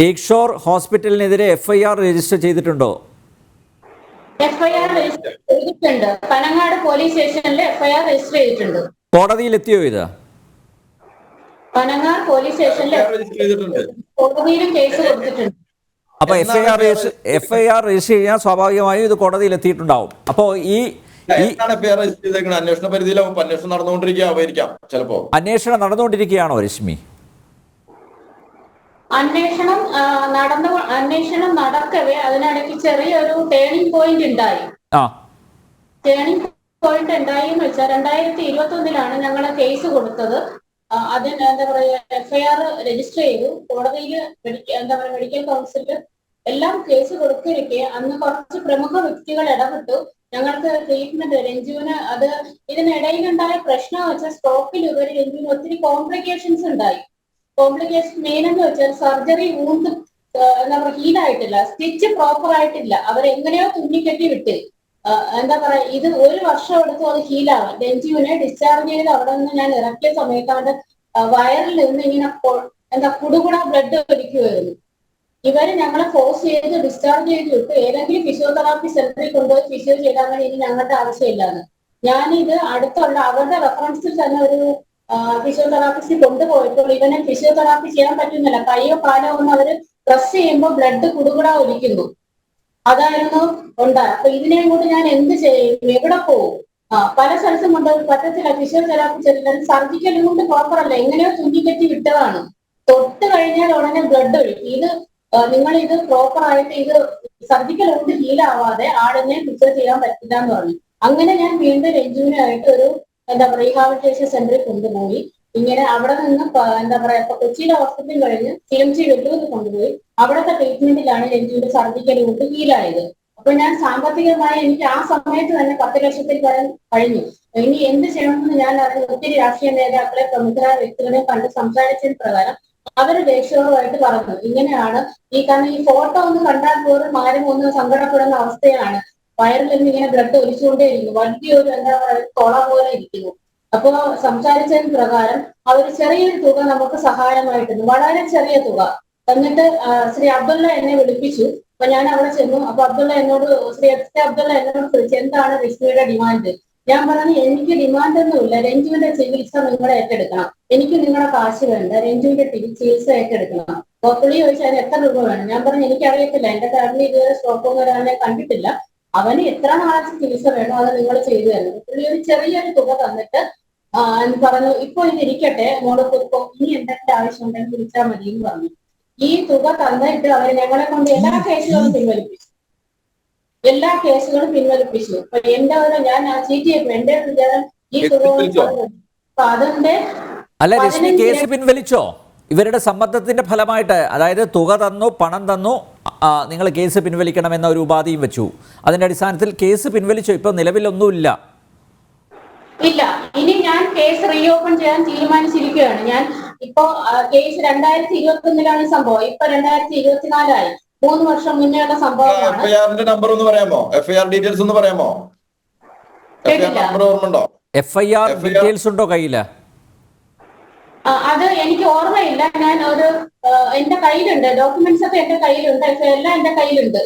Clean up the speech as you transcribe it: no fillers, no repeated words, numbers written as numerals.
ലേക്ക് shore ഹോസ്പിറ്റലിനെതിരെ FIR register ചെയ്തിട്ടുണ്ടോ? FIR register ചെയ്തിട്ടുണ്ട്. Panangad police സ്റ്റേഷനിൽ FIR രജിസ്റ്റർ ചെയ്തിട്ടുണ്ട്. കോടതിയിൽ എത്തിയോ ഇത്? പനങ്ങാട് പോലീസ് സ്റ്റേഷനിൽ കോടതിയിലും കേസ് കൊടുത്തിട്ടുണ്ട്. അപ്പൊ FIR രജിസ്റ്റർ ചെയ്യാൻ സ്വാഭാവികമായും ഇത് കോടതിയിൽ എത്തിയിട്ടുണ്ടാവും. അപ്പോ അന്വേഷണ പരിധിയിലാവും. അന്വേഷണം നടന്നുകൊണ്ടിരിക്കാം. ചിലപ്പോ അന്വേഷണം നടന്നുകൊണ്ടിരിക്കുകയാണോ രശ്മി? അന്വേഷണം നടക്കവേ അതിനിടയ്ക്ക് ചെറിയൊരു ടേണിംഗ് പോയിന്റ് ഉണ്ടായി. ടേണിംഗ് പോയിന്റ് ഉണ്ടായി എന്ന് വെച്ചാൽ 2021 ഞങ്ങൾ കേസ് കൊടുത്തത്. അതിന് എന്താ പറയാ FIR രജിസ്റ്റർ ചെയ്തു. കോടതിയിൽ മെഡിക്കൽ കൗൺസിലിൽ എല്ലാം കേസ് കൊടുത്തിരിക്കെ അന്ന് കുറച്ച് പ്രമുഖ വ്യക്തികൾ ഇടപെട്ടു. ഞങ്ങൾക്ക് ട്രീറ്റ്മെന്റ് രഞ്ജുവിന് ഇതിനിടയിലുണ്ടായ പ്രശ്നം വെച്ചാൽ സ്ട്രോക്കിലുപരി രഞ്ജുവിന് ഒത്തിരി കോംപ്ലിക്കേഷൻസ് ഉണ്ടായി. കോംപ്ലിക്കേഷൻ മെയിൻ എന്ന് വെച്ചാൽ സർജറി വൂണ്ട് എന്താ പറയുക ഹീലായിട്ടില്ല, സ്റ്റിച്ച് പ്രോപ്പർ ആയിട്ടില്ല. അവരെങ്ങനെയോ തുന്നിക്കെട്ടി വിട്ട് എന്താ പറയാ ഇത് 1 വർഷം എടുത്തു അത് ഹീലാവാൻ. രഞ്ജുവിനെ ഡിസ്ചാർജ് ചെയ്ത് അവിടെ നിന്ന് ഞാൻ ഇറക്കിയ സമയത്ത് അവന്റെ വയറിൽ നിന്ന് ഇങ്ങനെ കുടുകുട ബ്ലഡ് ഒലിക്കുമായിരുന്നു. ഇവര് ഞങ്ങളെ ഫോഴ്സ് ചെയ്ത് ഡിസ്ചാർജ് ചെയ്ത് വിട്ടു. ഏതെങ്കിലും ഫിസിയോതെറാപ്പി സെന്ററിൽ കൊണ്ടുപോയി ഫിസിയോ ചെയ്താൽ മതി, ഇനി ഞങ്ങളുടെ ആവശ്യമില്ലാന്ന്. ഞാനിത് അടുത്തുള്ള അവരുടെ റെഫറൻസിൽ തന്നെ ഒരു ഫിസിയോതെറാപ്പിസ്റ്റ് കൊണ്ടുപോയപ്പോൾ ഇവനെ ഫിസിയോതെറാപ്പി ചെയ്യാൻ പറ്റുന്നില്ല. കൈയോ കാലോ ഒന്ന് അവര് പ്രസ് ചെയ്യുമ്പോൾ ബ്ലഡ് കുടുകുട ഒലിക്കുന്നു. അതായിരുന്നു ഉണ്ടായത്. അപ്പൊ ഇതിനെയും കൊണ്ട് ഞാൻ എന്ത് ചെയ്യും, എവിടെ പോകും? പല സ്ഥലത്തും കൊണ്ട് പറ്റത്തില്ല. ഫിസിയോതെറാപ്പി ചെയ്തില്ല, സർജിക്കലും കൊണ്ട് പ്രോപ്പർ അല്ല, എങ്ങനെയോ തുന്നിക്കെട്ടി വിട്ടതാണ്. തൊട്ട് കഴിഞ്ഞാൽ ഉടനെ ബ്ലഡ് ഒഴിക്കും. നിങ്ങൾ ഇത് പ്രോപ്പർ ആയിട്ട് ഇത് സർജിക്കൽ കൊണ്ട് ഹീലാവാതെ ആളിനെ ഫിക്സ് ചെയ്യാൻ പറ്റില്ല എന്ന് പറഞ്ഞു. അങ്ങനെ ഞാൻ വീണ്ടും രഞ്ജുവിനായിട്ട് ഒരു റീഹാബിലിറ്റേഷൻ സെന്ററിൽ കൊണ്ടുപോയി. ഇങ്ങനെ അവിടെ നിന്ന് ഇപ്പൊ കൊച്ചിയിലെ ഹോസ്പിറ്റൽ കഴിഞ്ഞ് CMC വെല്ലൂർ കൊണ്ടുപോയി. അവിടുത്തെ ട്രീറ്റ്മെന്റിലാണ് രഞ്ജുവിന്റെ സർജിക്കൽ കൊണ്ട് ഹീലായത്. അപ്പൊ ഞാൻ സാമ്പത്തികമായി എനിക്ക് ആ സമയത്ത് തന്നെ 10 ലക്ഷത്തിൽ കഴിഞ്ഞു. ഇനി എന്ത് ചെയ്യണമെന്ന് ഞാൻ അറിഞ്ഞു. ഒത്തിരി രാഷ്ട്രീയ നേതാക്കളെ പ്രമുഖരായ വ്യക്തികളെ കണ്ട് സംസാരിച്ചതിന് പ്രകാരം അവര് ദേശീയമായിട്ട് പറഞ്ഞു ഇങ്ങനെയാണ് കാരണം ഈ ഫോട്ടോ ഒന്ന് കണ്ടാൽ പോലും ആരും ഒന്ന് സങ്കടപ്പെടുന്ന അവസ്ഥയാണ്. വയറിൽ നിന്ന് ഇങ്ങനെ ബ്ലഡ് ഒലിച്ചുകൊണ്ടേയിരിക്കുന്നു, വലിയൊരു തൊള പോലെ ഇരിക്കുന്നു. അപ്പോ സംസാരിച്ചതിന് പ്രകാരം അവർ ചെറിയൊരു തുക നമുക്ക് സഹായമായിട്ടുണ്ട്, വളരെ ചെറിയ തുക. എന്നിട്ട് ശ്രീ അബ്ദുള്ള എന്നെ വിളിപ്പിച്ചു. അപ്പൊ ഞാൻ അവിടെ ചെന്നു. അപ്പൊ അബ്ദുള്ള ശ്രീ അബ്ദുള്ള എന്നോട് ചോദിച്ചു എന്താണ് രശ്മിയുടെ ഡിമാൻഡ്. ഞാൻ പറഞ്ഞു എനിക്ക് ഡിമാൻഡ് ഒന്നുമില്ല, രഞ്ജുവിന്റെ ചികിത്സ നിങ്ങൾ ഏറ്റെടുക്കണം, എനിക്ക് നിങ്ങളുടെ കാശ് വേണ്ട, രഞ്ജുവിന്റെ ചികിത്സ ഏറ്റെടുക്കണം. അപ്പൊ പുള്ളി ചോദിച്ചാൽ അതിന് എത്ര രൂപ വേണം. ഞാൻ പറഞ്ഞു എനിക്കറിയത്തില്ല, എന്റെ ഫാമിലി ഇതുവരെ സ്ട്രോക്ക് ഒരാളെ കണ്ടിട്ടില്ല, അവന് എത്ര നാളത്തെ ചികിത്സ വേണോ അത് നിങ്ങൾ ചെയ്തു തരണം. പുള്ളി ഒരു ചെറിയൊരു തുക തന്നിട്ട് പറഞ്ഞു ഇപ്പൊ ഇതിരിക്കട്ടെ മോൾക്ക് ഇപ്പൊ ഇനി എന്തെങ്കിലും ആവശ്യം ഉണ്ടെങ്കിൽ വിളിച്ചാൽ മതി എന്ന് പറഞ്ഞു. ഈ തുക തന്നിട്ട് അവർ ഞങ്ങളെ കൊണ്ട് എല്ലാ കേസുകളും പിൻവലിപ്പിച്ചു. അപ്പൊ എന്റെ ഞാൻ ചീറ്റിയപ്പോ എന്റെ വിചാരം ഈ തുക അതിന്റെ അല്ല രശ്മി കേസ് പിൻവലിച്ചോ? ഇവരുടെ സമ്മർദ്ദത്തിന്റെ ഫലമായിട്ട്, അതായത് തുക തന്നു, പണം തന്നു, നിങ്ങൾ കേസ് പിൻവലിക്കണമെന്ന ഒരു ഉപാധിയും വെച്ചു. അതിന്റെ അടിസ്ഥാനത്തിൽ കേസ് പിൻവലിച്ചോ? ഇപ്പൊ നിലവിലൊന്നുമില്ല. ഇല്ല, ഇനി ഞാൻ കേസ് റീഓപ്പൺ ചെയ്യാൻ തീരുമാനിച്ചിരിക്കുകയാണ്. ഞാൻ ഇപ്പോ കേസ് 2021 സംഭവം, ഇപ്പൊ 2024 3 വർഷം മുന്നേയുള്ള സംഭവമാണ്. FIR നമ്പർ ഒന്ന് പറയാമോ? FIR ഡീറ്റെയിൽസ് ഒന്ന് പറയാമോ? FIR ഡീറ്റെയിൽസ് ഉണ്ടോ കയ്യില്? അത് എനിക്ക് ഓർമ്മയില്ല. ഞാൻ എന്റെ കയ്യിലുണ്ട്, ഡോക്യുമെന്റ്സ് ഒക്കെ എന്റെ കയ്യിലുണ്ട്, എല്ലാം എന്റെ കയ്യിലുണ്ട്.